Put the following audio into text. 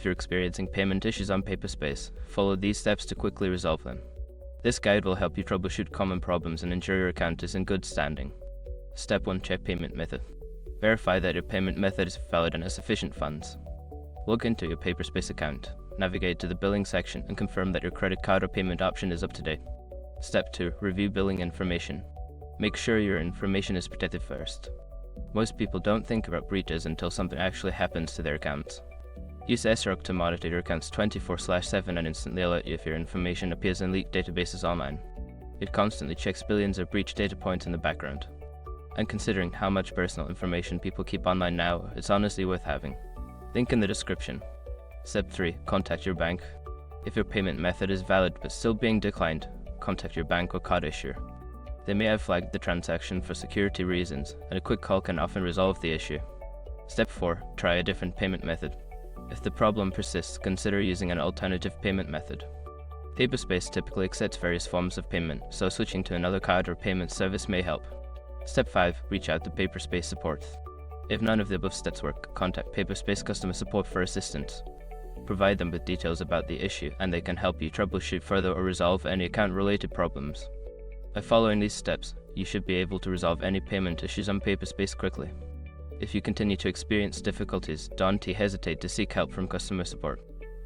If you're experiencing payment issues on Paperspace, follow these steps to quickly resolve them. This guide will help you troubleshoot common problems and ensure your account is in good standing. Step 1. Check payment method. Verify that your payment method is valid and has sufficient funds. Log into your Paperspace account, navigate to the billing section and confirm that your credit card or payment option is up to date. Step 2. Review billing information. Make sure your information is protected first. Most people don't think about breaches until something actually happens to their accounts. Use SROC to monitor your accounts 24/7 and instantly alert you if your information appears in leaked databases online. It constantly checks billions of breach data points in the background. And considering how much personal information people keep online now, it's honestly worth having. Link in the description. Step 3. Contact your bank. If your payment method is valid but still being declined, contact your bank or card issuer. They may have flagged the transaction for security reasons, and a quick call can often resolve the issue. Step 4. Try a different payment method. If the problem persists, consider using an alternative payment method. Paperspace typically accepts various forms of payment, so switching to another card or payment service may help. Step 5. Reach out to Paperspace support. If none of the above steps work, contact Paperspace customer support for assistance. Provide them with details about the issue, and they can help you troubleshoot further or resolve any account-related problems. By following these steps, you should be able to resolve any payment issues on Paperspace quickly. If you continue to experience difficulties, don't hesitate to seek help from customer support.